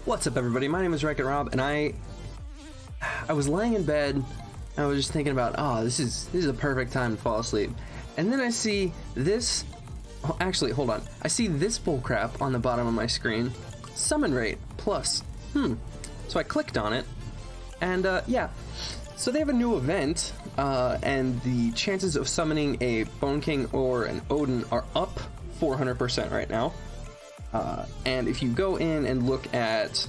What's up, everybody? My name is Wreck-It Rob, and I was laying in bed, and I was just thinking about, oh, this is a perfect time to fall asleep. And then I see this. Oh, actually, hold on. I see this bullcrap on the bottom of my screen. Summon rate plus. So I clicked on it, and yeah. So they have a new event, and the chances of summoning a Bone King or an Odin are up 400% right now. And if you go in and look at,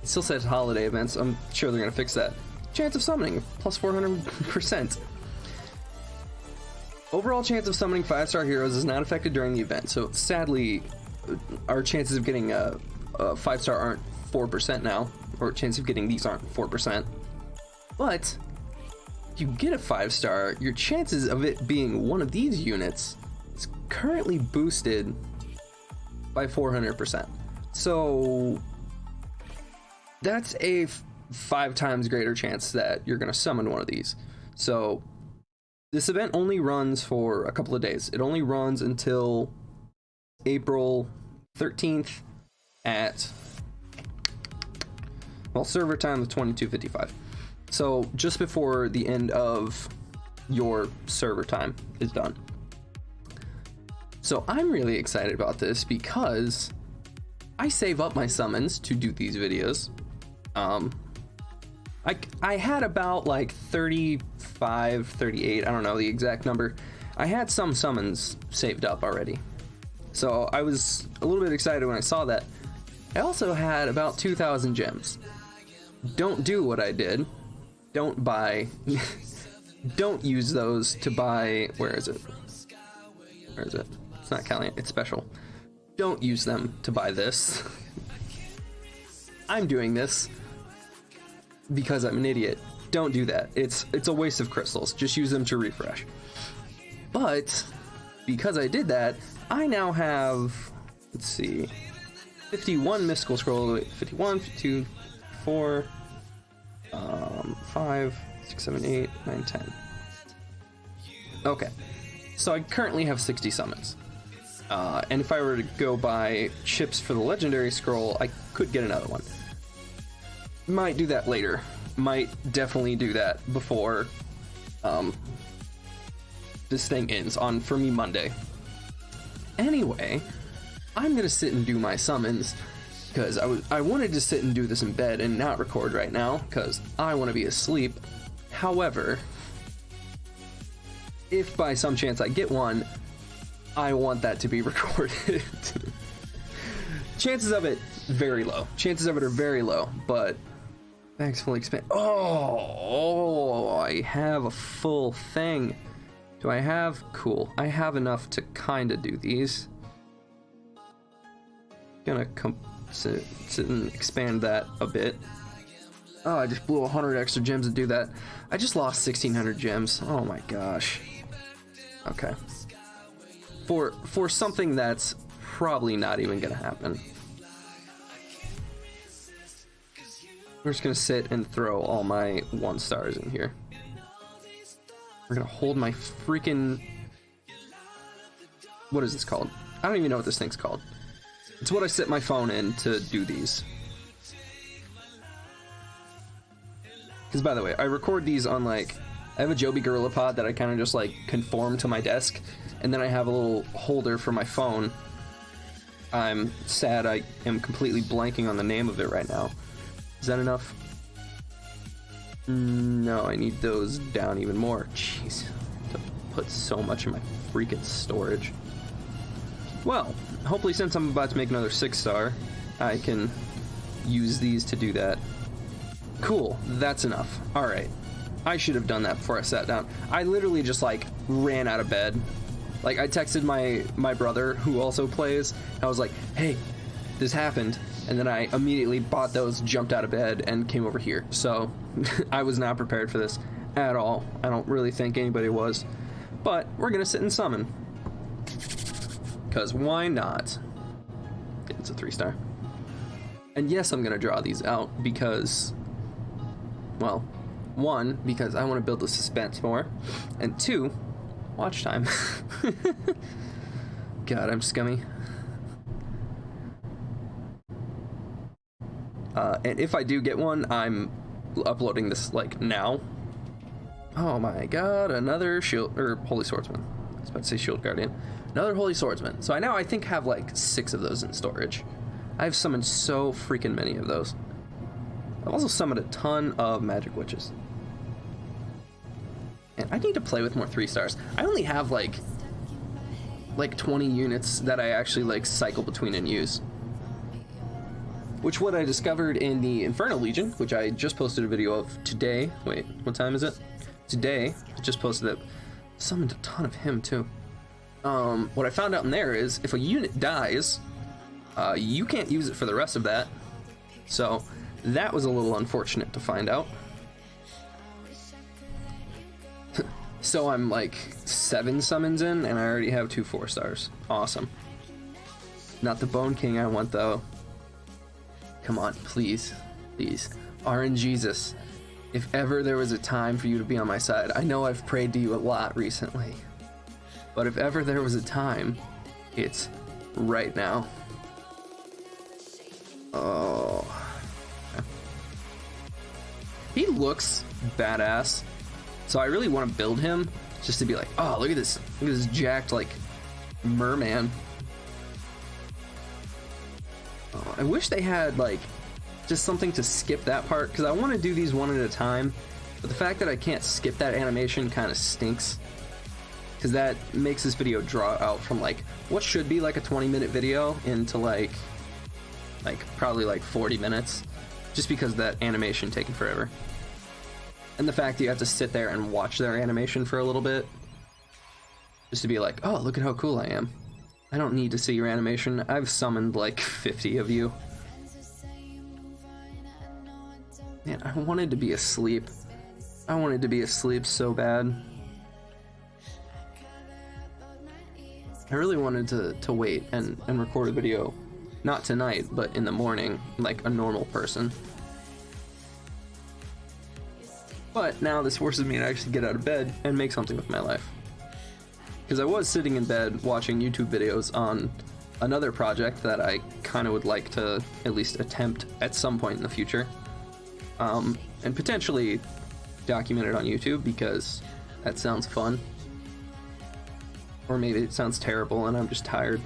it still says holiday events. I'm sure they're going to fix that. Chance of summoning plus 400%. Overall chance of summoning 5-star heroes is not affected during the event. So sadly, our chances of getting a 5-star aren't 4% now, or chances of getting these aren't 4%. But if you get a 5-star, your chances of it being one of these units is currently boosted by 400%. So that's a 5 times greater chance that you're going to summon one of these. So this event only runs for a couple of days. It only runs until April 13th at, well, server time of 22:55. So just before the end of your server time is done. So I'm really excited about this because I save up my summons to do these videos. I had about like 35, 38, I don't know the exact number. I had some summons saved up already. So I was a little bit excited when I saw that. I also had about 2,000 gems. Don't do what I did. Don't buy, don't use those to buy, where is it? Where is it? It's not Calibria, it's special. Don't use them to buy this. I'm doing this because I'm an idiot. Don't do that. It's a waste of crystals. Just use them to refresh. But because I did that, I now have, let's see, 51 mystical scroll, 51, 52, 4, 5, 6, 7, 8, 9, 10. Okay. So I currently have 60 summons. And if I were to go buy chips for the legendary scroll, I could get another one. Might do that later. Might definitely do that before this thing ends on, for me, Monday. Anyway, I'm gonna sit and do my summons because I wanted to sit and do this in bed and not record right now because I want to be asleep. However, if by some chance I get one, I want that to be recorded. Chances of it very low. Chances of it are very low, but bags fully expand. Oh, I have a full thing. Do I have? Cool. I have enough to kind of do these. Gonna sit and expand that a bit. Oh, I just blew 100 extra gems to do that. I just lost 1,600 gems. Oh my gosh. Okay. For something that's probably not even gonna happen. We're just gonna sit and throw all my 1-stars in here. We're gonna hold my freaking... What is this called? I don't even know what this thing's called. It's what I set my phone in to do these. Because, by the way, I record these on, like... I have a Joby Gorilla Pod that I kind of just, like, conform to my desk. And then I have a little holder for my phone. I'm sad I am completely blanking on the name of it right now. Is that enough? No, I need those down even more. Jeez, to put so much in my freaking storage. Well, hopefully since I'm about to make another 6-star, I can use these to do that. Cool, that's enough. Alright. I should have done that before I sat down. I literally just, like, ran out of bed. Like, I texted my brother, who also plays, and I was like, hey, this happened. And then I immediately bought those, jumped out of bed, and came over here. So, I was not prepared for this at all. I don't really think anybody was. But, we're gonna sit and summon. Because why not? It's a 3-star. And yes, I'm gonna draw these out because, well, 1, because I want to build the suspense more, and 2, watch time. God, I'm scummy. And if I do get one, I'm uploading this like now. Oh my god, another shield or holy swordsman. I was about to say shield guardian. Another holy swordsman. So I think have like 6 of those in storage. I've summoned so freaking many of those. I've also summoned a ton of magic witches. And I need to play with more 3 stars. I only have like 20 units that I actually like cycle between and use. Which what I discovered in the Infernal Legion, which I just posted a video of today. Wait, what time is it? Today, I just posted it. Summoned a ton of him too. What I found out in there is if a unit dies, you can't use it for the rest of that. So that was a little unfortunate to find out. So I'm like 7 summons in and I already have 2 4 stars. Awesome. Not the Bone King I want though. Come on, please, please. RNGesus, if ever there was a time for you to be on my side, I know I've prayed to you a lot recently, but if ever there was a time, it's right now. Oh. He looks badass, so I really want to build him just to be like, oh, look at this jacked like merman. I wish they had like just something to skip that part, because I want to do these one at a time, but the fact that I can't skip that animation kind of stinks, because that makes this video draw out from like what should be like a 20-minute video into like probably like 40 minutes, just because that animation taking forever. And the fact that you have to sit there and watch their animation for a little bit just to be like, oh, look at how cool I am. I don't need to see your animation. I've summoned like 50 of you. Man, I wanted to be asleep. I wanted to be asleep so bad. I really wanted to wait and record a video. Not tonight, but in the morning, like a normal person. But now this forces me to actually get out of bed and make something with my life. Because I was sitting in bed watching YouTube videos on another project that I kind of would like to at least attempt at some point in the future. And potentially document it on YouTube, because that sounds fun. Or maybe it sounds terrible and I'm just tired.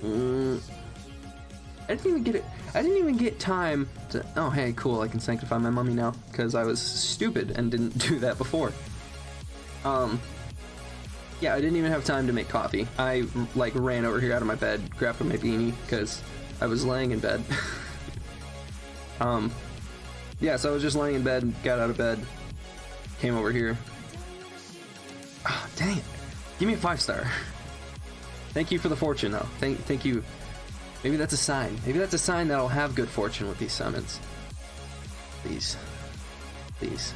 I didn't even get time to, oh hey, cool, I can sanctify my mummy now, because I was stupid and didn't do that before. Yeah, I didn't even have time to make coffee. I like ran over here out of my bed, grabbed my beanie, because I was laying in bed. Yeah, so I was just laying in bed, got out of bed, came over here. Oh, dang it. Give me a 5-star. Thank you for the fortune, though. Thank you. Maybe that's a sign. Maybe that's a sign that I'll have good fortune with these summons. Please. Please.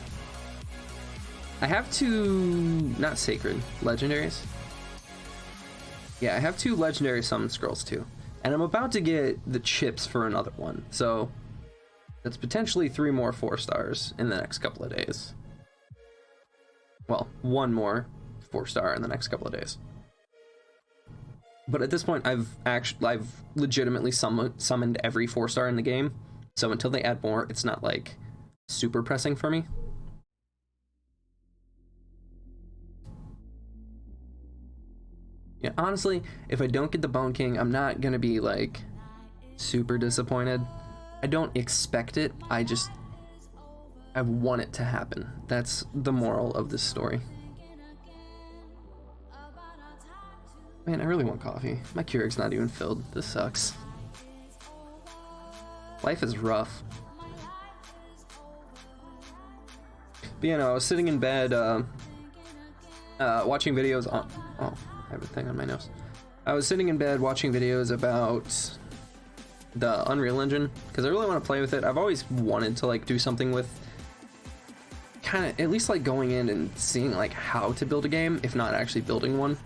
I have 2, not sacred, legendaries. Yeah, I have 2 legendary summon scrolls too. And I'm about to get the chips for another one. So that's potentially 3 more 4 stars in the next couple of days. Well, 1 more 4-star in the next couple of days. But at this point, I've legitimately summoned every 4-star in the game. So until they add more, it's not like super pressing for me. Yeah, honestly, if I don't get the Bone King, I'm not gonna be like super disappointed. I don't expect it. I want it to happen. That's the moral of this story. Man, I really want coffee. My Keurig's not even filled. This sucks. Life is rough. But you know, I was sitting in bed watching videos on... Oh, I have a thing on my nose. I was sitting in bed watching videos about the Unreal Engine, because I really want to play with it. I've always wanted to like do something with kind of at least like going in and seeing like how to build a game, if not actually building one.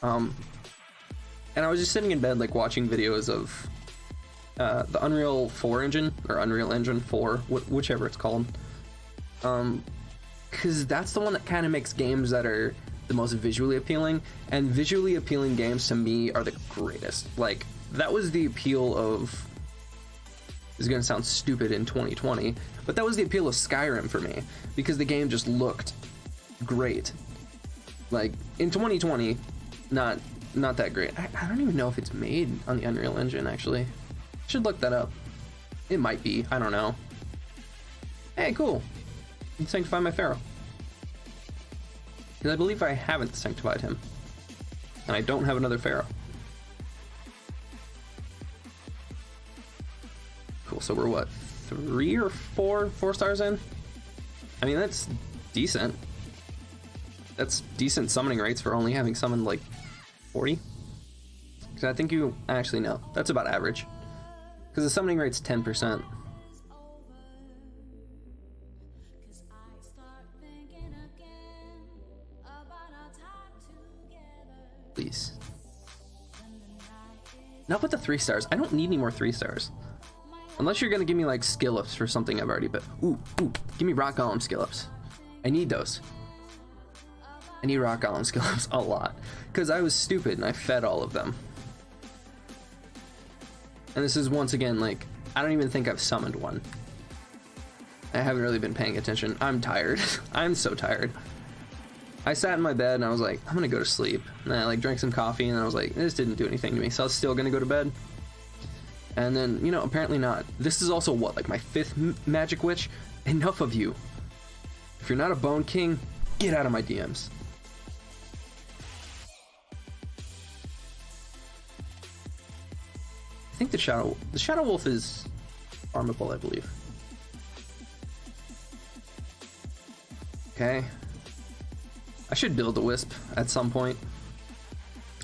And I was just sitting in bed like watching videos of the Unreal 4 engine, or Unreal Engine 4, whichever it's called, because that's the one that kind of makes games that are the most visually appealing, and visually appealing games to me are the greatest. Like, that was the appeal of is going to sound stupid in 2020, but that was the appeal of Skyrim for me, because the game just looked great. Like, in 2020, not that great. I don't even know if it's made on the Unreal Engine, actually. Should look that up. It might be, I don't know. Hey, cool. You can sanctify my pharaoh. Because I believe I haven't sanctified him. And I don't have another pharaoh. Cool, so we're what, 3 or 4 stars in? I mean, that's decent. That's decent summoning rates for only having summoned like 40. Because I think you actually know that's about average. Because the summoning rate's 10%. Please. Not with the 3 stars. I don't need any more 3 stars. Unless you're gonna give me like skill ups for something I've already but ooh, give me rock golem skill ups. I need those. I need rock golem skill ups a lot. Because I was stupid and I fed all of them. And this is once again like, I don't even think I've summoned one. I haven't really been paying attention. I'm tired. I'm so tired. I sat in my bed and I was like, I'm gonna go to sleep. And then I like drank some coffee and I was like, this didn't do anything to me, so I was still gonna go to bed. And then, you know, apparently not. This is also what, like my 5th magic witch? Enough of you. If you're not a bone king, get out of my DMs. I think the shadow wolf is farmable, I believe. Okay. I should build a wisp at some point.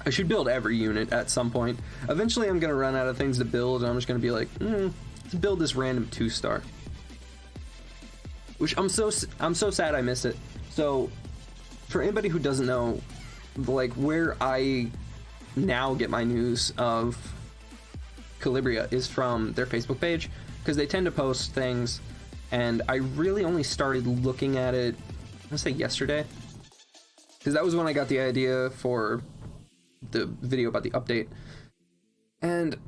I should build every unit at some point. Eventually I'm gonna run out of things to build and I'm just gonna be like, let's build this random 2-star. Which I'm so sad I missed it. So for anybody who doesn't know, like where I now get my news of Calibria is from their Facebook page, because they tend to post things, and I really only started looking at it, I'm gonna say yesterday, because that was when I got the idea for the video about the update. And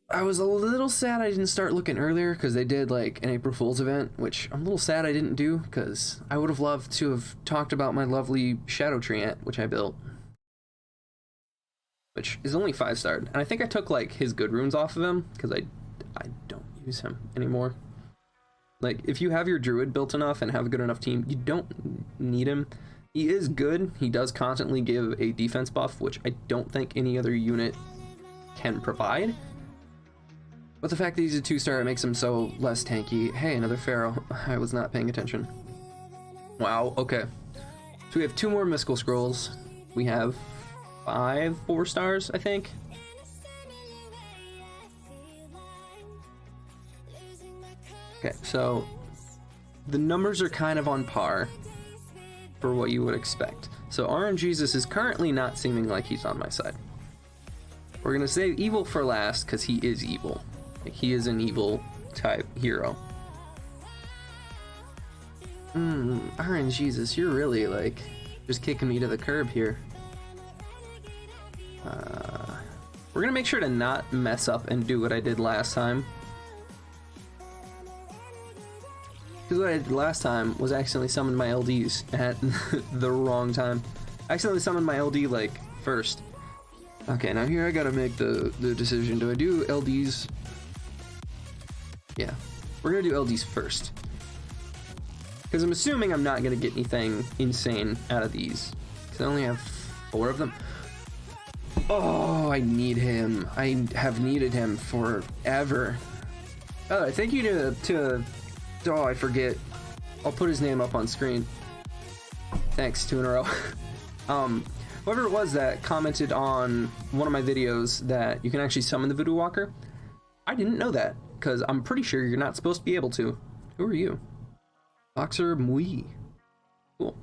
I was a little sad I didn't start looking earlier, because they did like an April Fool's event, which I'm a little sad I didn't do, because I would have loved to have talked about my lovely Shadow Tree ant, which I built, which is only 5-starred. And I think I took like his good runes off of him, because I don't use him anymore. Like, if you have your druid built enough and have a good enough team, you don't need him. He is good. He does constantly give a defense buff, which I don't think any other unit can provide. But the fact that he's a 2-star, it makes him so less tanky. Hey, another pharaoh. I was not paying attention. Wow, okay. So we have 2 more mystical scrolls. We have 5 4-stars, I think. Okay, so the numbers are kind of on par for what you would expect. So RNGesus is currently not seeming like he's on my side. We're gonna save evil for last, because he is evil. Like, he is an evil type hero. RNGesus, you're really like just kicking me to the curb here. We're gonna make sure to not mess up and do what I did last time. Because what I did last time was accidentally summon my LDs at the wrong time. I accidentally summoned my LD like first. Okay, now here I gotta make the decision. Do I do LDs? Yeah, we're gonna do LDs first. Because I'm assuming I'm not gonna get anything insane out of these. Because I only have 4 of them. Oh, I need him. I have needed him forever. Oh, thank you to oh, I forget. I'll put his name up on screen. Thanks, 2 in a row. Whoever it was that commented on one of my videos that you can actually summon the Voodoo Walker, I didn't know that, because I'm pretty sure you're not supposed to be able to. Who are you? Boxer Mui. Cool.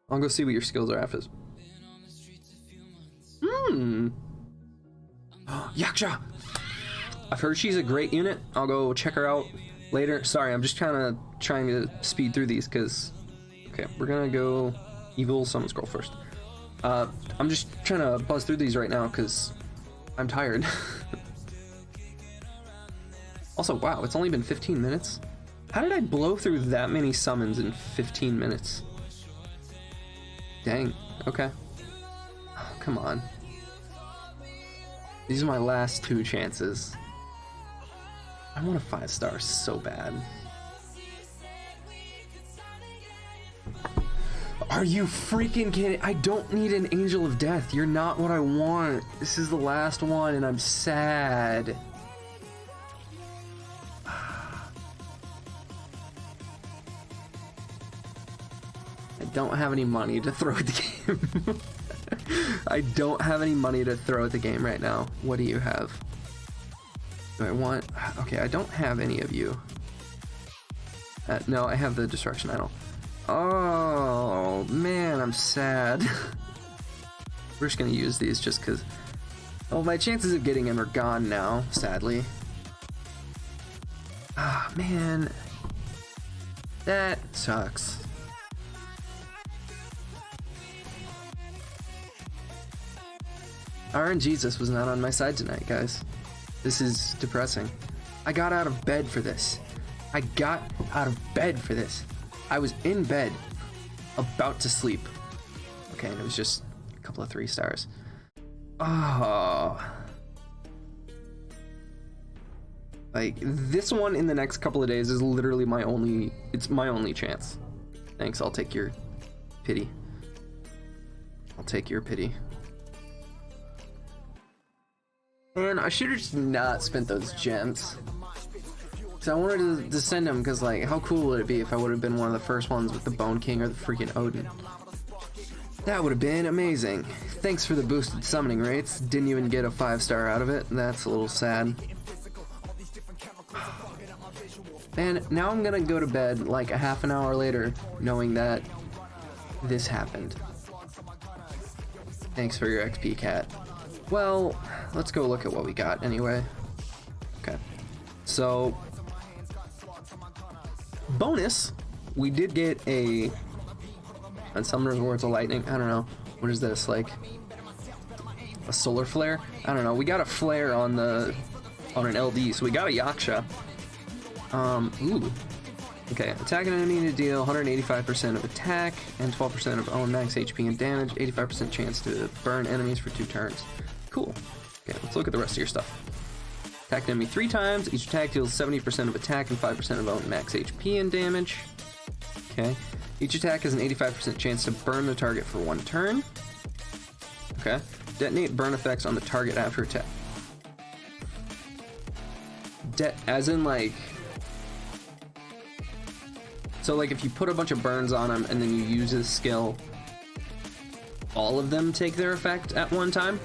I'll go see what your skills are after. Yaksha! I've heard she's a great unit. I'll go check her out later. Sorry, I'm just trying to speed through these, because... Okay, we're gonna go Evil Summon Scroll first. I'm just trying to buzz through these right now, because I'm tired. Also, wow, it's only been 15 minutes? How did I blow through that many summons in 15 minutes? Dang, okay. Oh, come on. These are my last 2 chances. I want a 5-star so bad. Are you freaking kidding? I don't need an Angel of Death. You're not what I want. This is the last one and I'm sad. I don't have any money to throw at the game. I don't have any money to throw at the game right now. What do you have? Do I want... Okay, I don't have any of you. No, I have the Destruction Idol. Oh, man, I'm sad. We're just gonna use these just because... Oh, my chances of getting him are gone now, sadly. Ah, man. That sucks. RNGesus was not on my side tonight, guys. This is depressing. I got out of bed for this. I got out of bed for this. I was in bed, about to sleep. Okay, and it was just a couple of 3 stars. Oh. Like, this one in the next couple of days is literally my only, it's my only chance. Thanks, I'll take your pity. I'll take your pity. Man, I should have just not spent those gems. Because I wanted to send them, because, like, how cool would it be if I would have been one of the first ones with the Bone King or the freaking Odin? That would have been amazing. Thanks for the boosted summoning rates. Didn't even get a 5-star out of it. That's a little sad. And now I'm gonna go to bed like a half an hour later, knowing that this happened. Thanks for your XP, cat. Well, let's go look at what we got anyway. Okay, so bonus, we did get a Summoner's Words of Lightning. I don't know, what is this, like a solar flare? I don't know. We got a flare on an LD, so we got a Yaksha. Ooh. Okay, attack an enemy to deal 185% of attack and 12% of own max HP and damage, 85% chance to burn enemies for 2 turns. Cool. Okay, let's look at the rest of your stuff. Attack an enemy 3 times, each attack deals 70% of attack and 5% of own max HP and damage. Okay. Each attack has an 85% chance to burn the target for 1 turn. Okay. Detonate burn effects on the target after attack. As in, like... So, like, if you put a bunch of burns on them and then you use this skill, all of them take their effect at one time?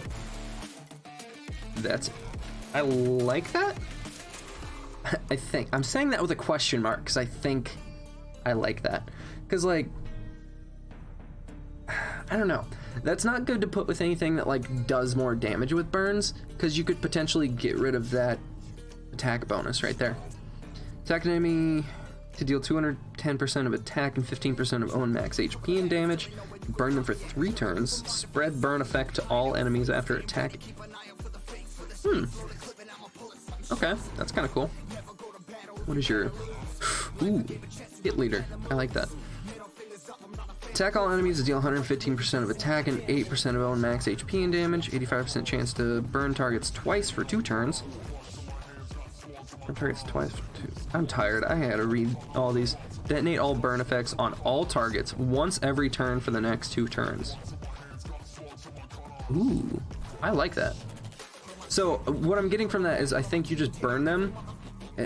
I like that? I think. I'm saying that with a question mark, because I think I like that. Because, like, I don't know. That's not good to put with anything that, like, does more damage with burns, because you could potentially get rid of that attack bonus right there. Attack an enemy to deal 210% of attack and 15% of own max HP and damage. Burn them for 3 turns. Spread burn effect to all enemies after attack. Okay, that's kind of cool. What is your... Ooh, hit leader. I like that. Attack all enemies to deal 115% of attack and 8% of own max HP and damage. 85% chance to burn targets twice for 2 turns. Targets twice for 2. I'm tired. I had to read all these. Detonate all burn effects on all targets once every turn for the next 2 turns. Ooh, I like that. So what I'm getting from that is I think you just burn them.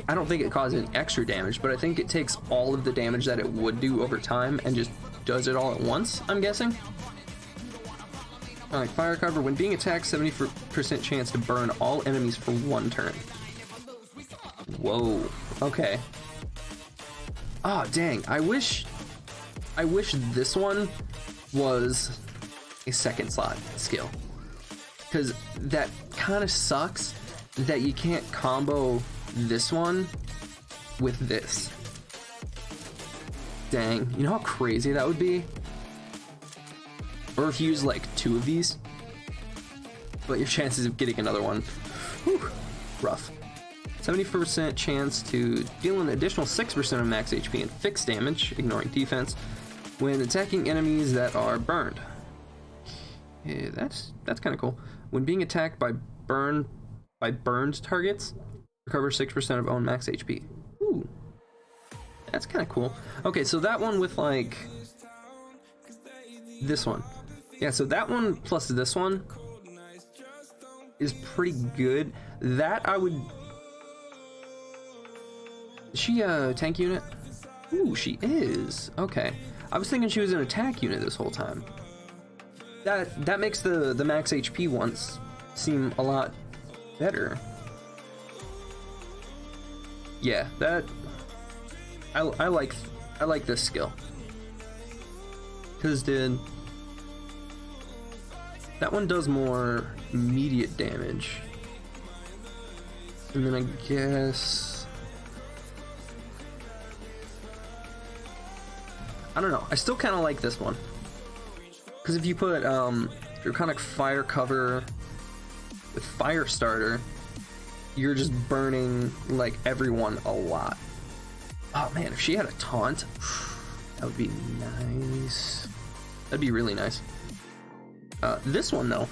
I don't think it causes any extra damage, but I think it takes all of the damage that it would do over time and just does it all at once, I'm guessing. Alright, fire cover. When being attacked, 70% chance to burn all enemies for 1 turn. Whoa. Okay. Oh, dang. I wish this one was a 2nd slot skill. Because that kind of sucks that you can't combo this one with this. Dang. You know how crazy that would be? Or if you use like 2 of these. but your chances of getting another one, whew, rough. 70% chance to deal an additional 6% of max HP and fixed damage, ignoring defense, when attacking enemies that are burned. Yeah, that's kind of cool. When being attacked by burned targets, recover 6% of own max HP. Ooh, that's kind of cool. Okay, so that one with like this one, yeah. So that one plus this one is pretty good. That I would. Is she a tank unit? Ooh, she is. Okay, I was thinking she was an attack unit this whole time. That makes the max HP ones seem a lot better. Yeah, that I like this skill. Cause that one does more immediate damage. And then I guess I don't know. I still kind of like this one. Because if you put Draconic Fire Cover with Fire Starter, you're just burning like everyone a lot. Oh man, if she had a taunt, that would be nice. That'd be really nice. This one though,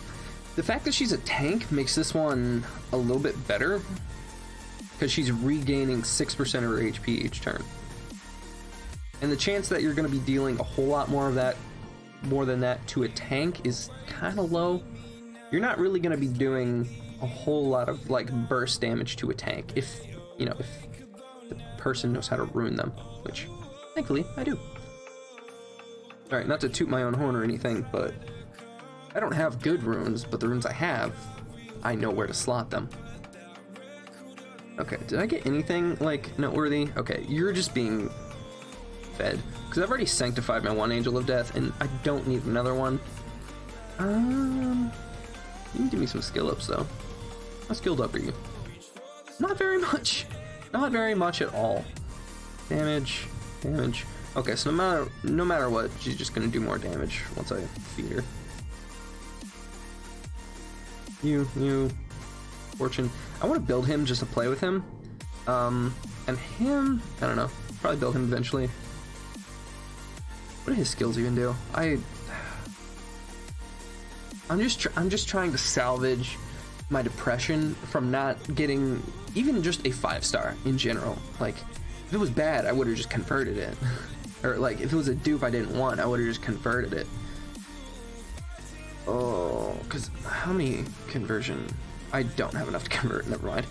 the fact that she's a tank makes this one a little bit better because she's regaining 6% of her HP each turn. And the chance that you're going to be dealing a whole lot more than that to a tank is kind of low. You're not really going to be doing a whole lot of like burst damage to a tank if the person knows how to ruin them, which thankfully I do. Alright, not to toot my own horn or anything, but I don't have good runes, but the runes I have, I know where to slot them. Okay, did I get anything like noteworthy? Okay, you're just being fed, because I've already sanctified my one Angel of Death and I don't need another one. You can give me some skill ups though. How skilled up are you? Not very much. Not very much at all. Damage. Okay, so no matter what, she's just gonna do more damage once I feed her. You, Fortune. I want to build him just to play with him. And him, I don't know. Probably build him eventually. What do his skills even do? I'm just trying to salvage my depression from not getting even just a 5-star in general. Like, if it was bad, I would have just converted it. Or like, if it was a dupe I didn't want, I would have just converted it. Oh, because how many conversion? I don't have enough to convert, never mind.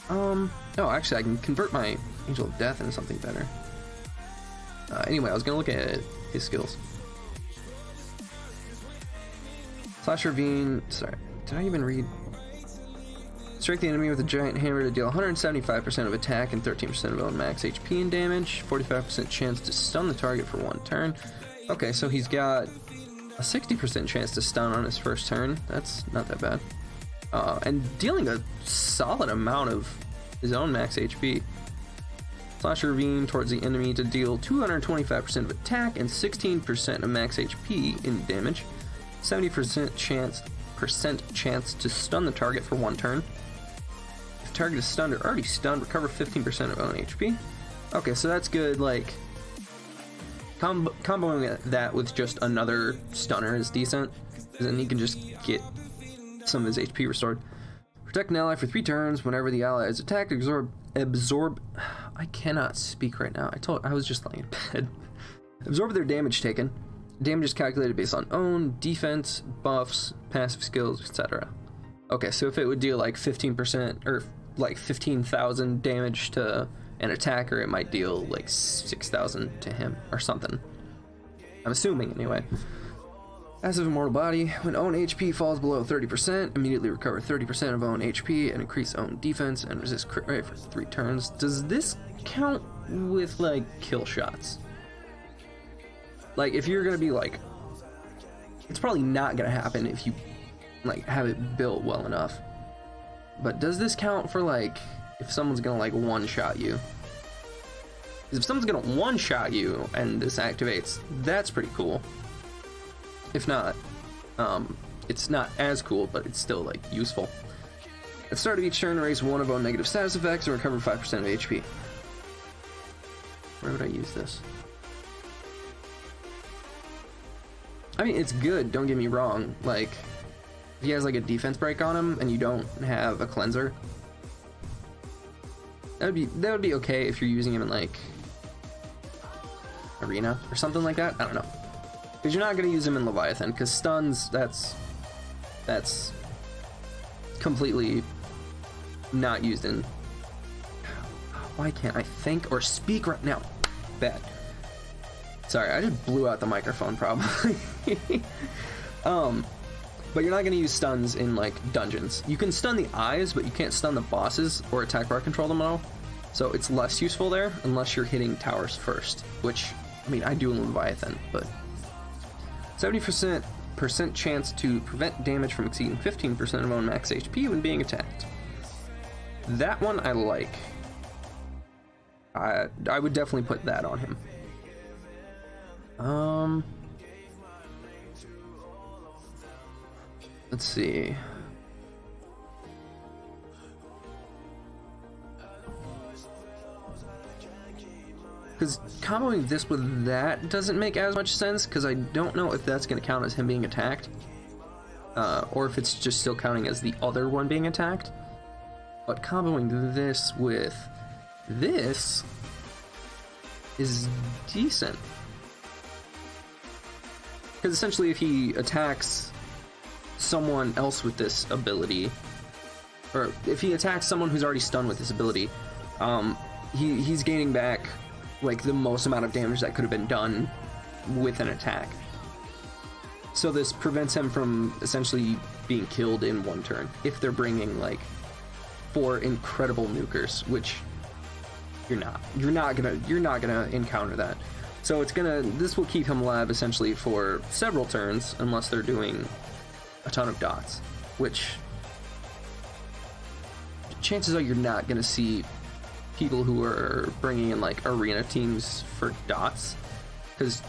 Oh, actually I can convert my Angel of Death into something better. Anyway, I was gonna look at his skills. Slash Ravine, sorry, did I even read? Strike the enemy with a giant hammer to deal 175% of attack and 13% of own max HP and damage. 45% chance to stun the target for 1 turn. Okay, so he's got a 60% chance to stun on his first turn. That's not that bad. And dealing a solid amount of his own max HP. Slash Ravine towards the enemy to deal 225% of attack and 16% of max HP in damage. 70% chance to stun the target for 1 turn. If the target is stunned or already stunned, recover 15% of own HP. Okay, so that's good. Like, comboing that with just another stunner is decent, because then he can just get some of his HP restored. Protect an ally for 3 turns. Whenever the ally is attacked, absorb. I cannot speak right now. I was just laying in bed. Absorb their damage taken. Damage is calculated based on own, defense, buffs, passive skills, etc. Okay, so if it would deal like 15% or like 15,000 damage to an attacker, it might deal like 6,000 to him or something. I'm assuming anyway. Passive Immortal Body. When own HP falls below 30%, immediately recover 30% of own HP and increase own defense and resist crit rate for 3 turns. Does this count with like kill shots? Like, if you're gonna be like, it's probably not gonna happen if you like have it built well enough. But does this count for like if someone's gonna like one-shot you? Because if someone's gonna one-shot you and this activates, that's pretty cool. If not, it's not as cool, but it's still like useful. At the start of each turn, raise one of our negative status effects and recover 5% of HP. Where would I use this? I mean, it's good, don't get me wrong. Like, if he has like a defense break on him and you don't have a cleanser, that would be okay if you're using him in like Arena or something like that. I don't know. Because you're not going to use him in Leviathan, because stuns, that's completely not used in... Why can't I think or speak right now? Bad. Sorry, I just blew out the microphone probably. But you're not going to use stuns in like dungeons. You can stun the eyes, but you can't stun the bosses or attack bar control them at all. So it's less useful there unless you're hitting towers first, which, I mean, I do in Leviathan, but 70% chance to prevent damage from exceeding 15% of own max HP when being attacked. That one I like. I would definitely put that on him. Let's see. Because comboing this with that doesn't make as much sense, because I don't know if that's going to count as him being attacked. Or if it's just still counting as the other one being attacked. But comboing this with this is decent. Because essentially if he attacks someone else with this ability, or if he attacks someone who's already stunned with this ability, he's gaining back like the most amount of damage that could have been done with an attack. So this prevents him from essentially being killed in one turn if they're bringing like 4 incredible nukers, which you're not gonna encounter that. So this will keep him alive essentially for several turns unless they're doing a ton of dots, which chances are you're not gonna see people who are bringing in like arena teams for dots, because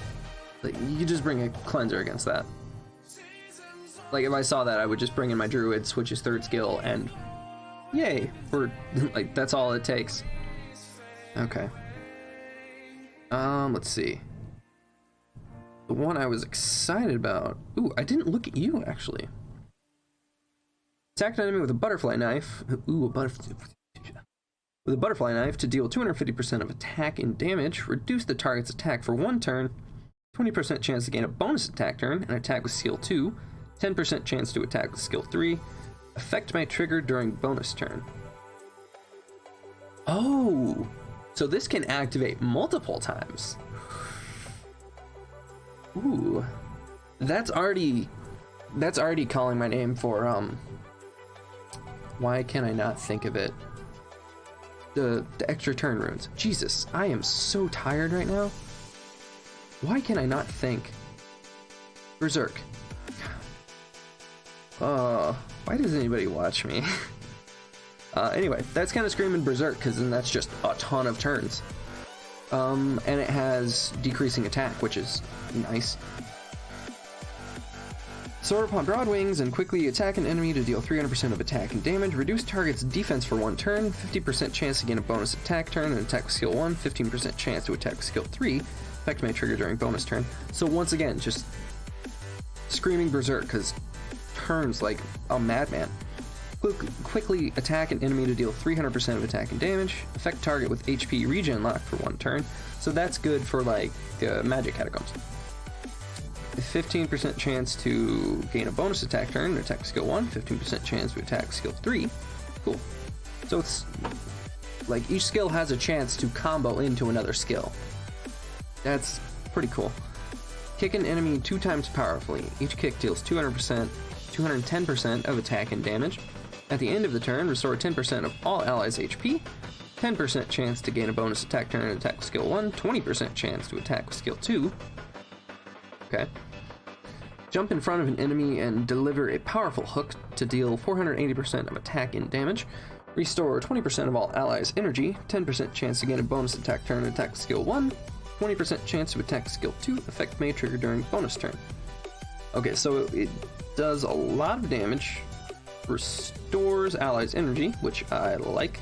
like, you could just bring a cleanser against that. Like if I saw that, I would just bring in my druid, switch his 3rd skill, and yay, for like that's all it takes. Okay. Let's see. The one I was excited about. Ooh, I didn't look at you actually. Attack an enemy with a butterfly knife. Ooh, with a butterfly knife to deal 250% of attack and damage. Reduce the target's attack for 1 turn. 20% chance to gain a bonus attack turn and attack with skill 2. 10% chance to attack with skill 3. Effect may trigger during bonus turn. Oh, so this can activate multiple times. Ooh, that's already calling my name for why can I not think of it? The extra turn runes. Jesus, I am so tired right now. Why can I not think? Berserk. Why does anybody watch me? Anyway, that's kind of screaming Berserk, because then that's just a ton of turns. And it has decreasing attack, which is nice. Soar upon broad wings and quickly attack an enemy to deal 300% of attack and damage. Reduce target's defense for 1 turn. 50% chance to gain a bonus attack turn and attack with skill 1. 15% chance to attack with skill 3. Effect may trigger during bonus turn. So once again, just screaming Berserk, because turns like a madman. Quickly attack an enemy to deal 300% of attack and damage. Affect target with HP regen lock for 1 turn. So that's good for like magic catacombs. 15% chance to gain a bonus attack turn and attack skill 1. 15% chance to attack skill 3. Cool. So it's like each skill has a chance to combo into another skill. That's pretty cool. Kick an enemy 2 times powerfully. Each kick deals 210% of attack and damage. At the end of the turn, restore 10% of all allies' HP. 10% chance to gain a bonus attack turn and attack with skill 1. 20% chance to attack with skill 2. Okay. Jump in front of an enemy and deliver a powerful hook to deal 480% of attack and damage. Restore 20% of all allies' energy. 10% chance to gain a bonus attack turn and attack with skill 1. 20% chance to attack with skill 2. Effect may trigger during bonus turn. Okay, so does a lot of damage, restores allies' energy, which I like,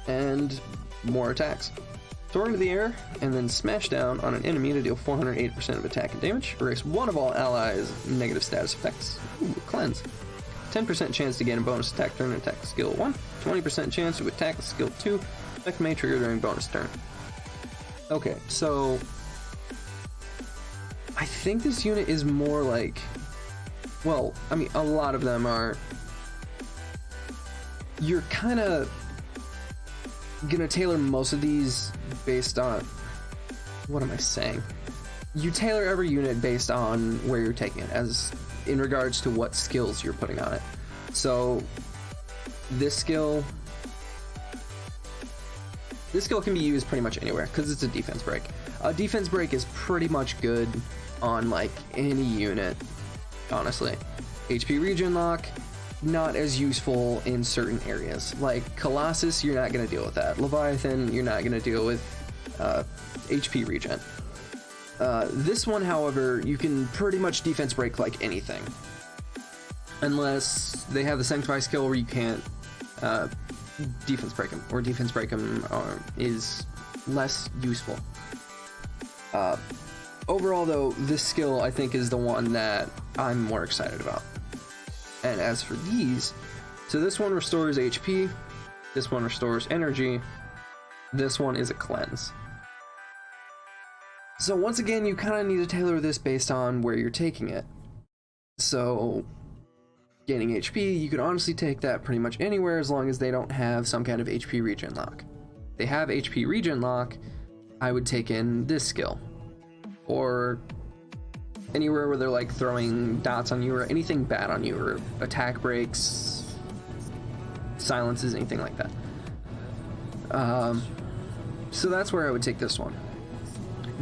and more attacks. Soar into the air and then smash down on an enemy to deal 408% of attack and damage. Erase one of all allies' negative status effects. Ooh, cleanse. 10% chance to gain a bonus attack during attack skill 1. 20% chance to attack skill 2. Effect may trigger during bonus turn. Okay, so I think this unit is more like, well, I mean, a lot of them are, you're kind of gonna tailor most of these based on, what am I saying? You tailor every unit based on where you're taking it, as in regards to what skills you're putting on it. So this skill can be used pretty much anywhere because it's a defense break. A defense break is pretty much good on like any unit, honestly. HP regen lock, not as useful in certain areas. Like Colossus, you're not going to deal with that. Leviathan, you're not going to deal with HP regen. This one, however, you can pretty much defense break like anything. Unless they have the Sanctify skill where you can't defense break them, or defense break them is less useful. Overall, though, this skill I think is the one that I'm more excited about. And as for these, so this one restores HP, this one restores energy, this one is a cleanse. So once again, you kind of need to tailor this based on where you're taking it. So gaining HP, you could honestly take that pretty much anywhere as long as they don't have some kind of HP regen lock. If they have HP regen lock, I would take in this skill. Or anywhere where they're like throwing dots on you or anything bad on you, or attack breaks, silences, anything like that. So that's where I would take this one.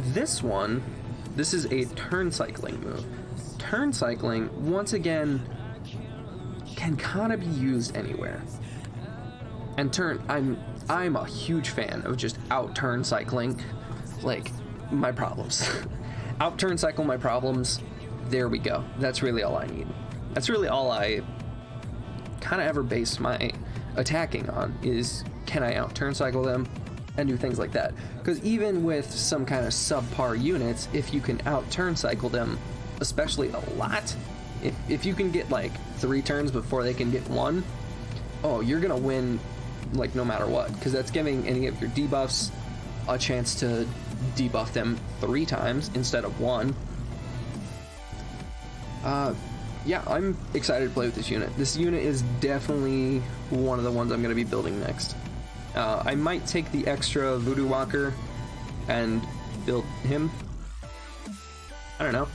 This one, this is a turn cycling move. Turn cycling, once again, can kind of be used anywhere. And I'm a huge fan of just out turn cycling, like my problems. Out turn cycle my problems. There we go. That's really all I need. That's really all I kind of ever base my attacking on, is can I out turn cycle them and do things like that. Because even with some kind of subpar units, if you can out turn cycle them, especially a lot, if you can get like 3 turns before they can get 1, oh, you're gonna win like no matter what, because that's giving any of your debuffs a chance to debuff them 3 times instead of 1. Yeah, I'm excited to play with this unit. This unit is definitely one of the ones I'm going to be building next. I might take the extra Voodoo Walker and build him. I don't know.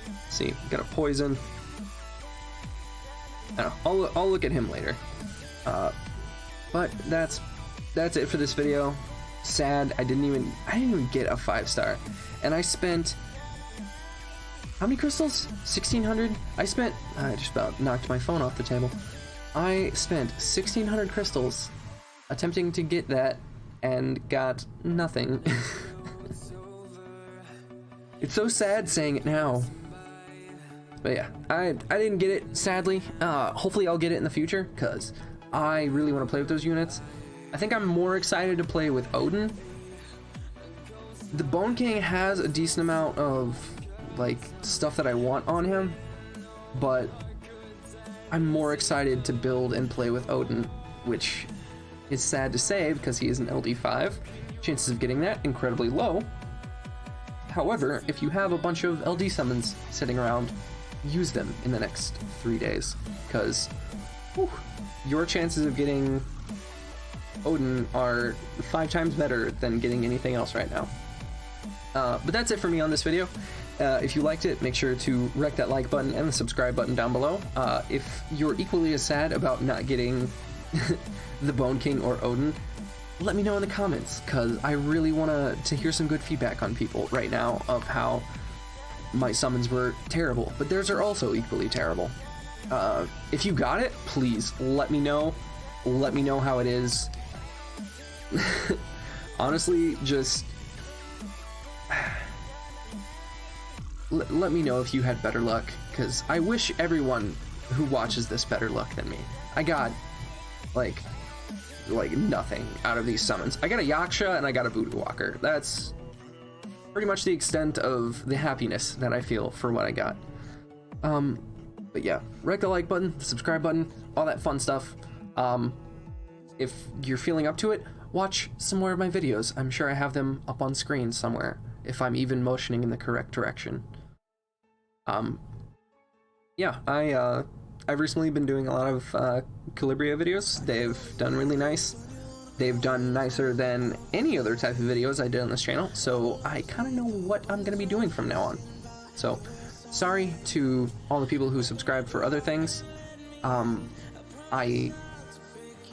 Let's see, got a poison. I don't know. I'll look at him later. But that's it for this video. Sad, I didn't even get a 5-star, and I spent how many crystals? 1,600. I just about knocked my phone off the table. I spent 1,600 crystals attempting to get that and got nothing. It's so sad saying it now. But yeah, I didn't get it, sadly. Hopefully I'll get it in the future, because I really want to play with those units. I think I'm more excited to play with Odin. The Bone King has a decent amount of like stuff that I want on him, but I'm more excited to build and play with Odin, which is sad to say because he is an LD5. Chances of getting that incredibly low. However, if you have a bunch of LD summons sitting around, use them in the next 3 days, because your chances of getting Odin are 5 times better than getting anything else right now. But that's it for me on this video. If you liked it, make sure to wreck that like button and the subscribe button down below. If you're equally as sad about not getting the Bone King or Odin, let me know in the comments, because I really want to hear some good feedback on people right now of how my summons were terrible, but theirs are also equally terrible. If you got it, please let me know. Let me know how it is. Honestly, just let me know if you had better luck, because I wish everyone who watches this better luck than me. I got like nothing out of these summons. I got a Yaksha and I got a Voodoo Walker. That's pretty much the extent of the happiness that I feel for what I got. But yeah, wreck the like button, the subscribe button, all that fun stuff. If you're feeling up to it, watch some more of my videos. I'm sure I have them up on screen somewhere, if I'm even motioning in the correct direction. Yeah, I've recently been doing a lot of Calibria videos. They've done really nice. They've done nicer than any other type of videos I did on this channel, so I kind of know what I'm going to be doing from now on. So, sorry to all the people who subscribe for other things.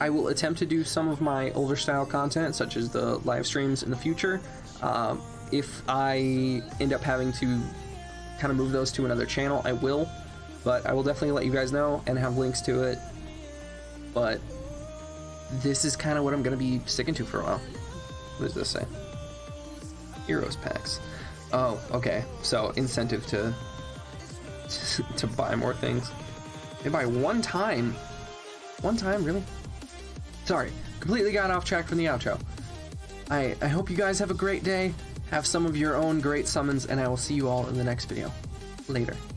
I will attempt to do some of my older style content, such as the live streams in the future. If I end up having to kind of move those to another channel, I will. But I will definitely let you guys know and have links to it. But this is kind of what I'm going to be sticking to for a while. What does this say? Heroes packs. Oh, okay. So incentive to buy more things. They buy one time. One time, really? Sorry, completely got off track from the outro. I hope you guys have a great day. Have some of your own great summons, and I will see you all in the next video. Later.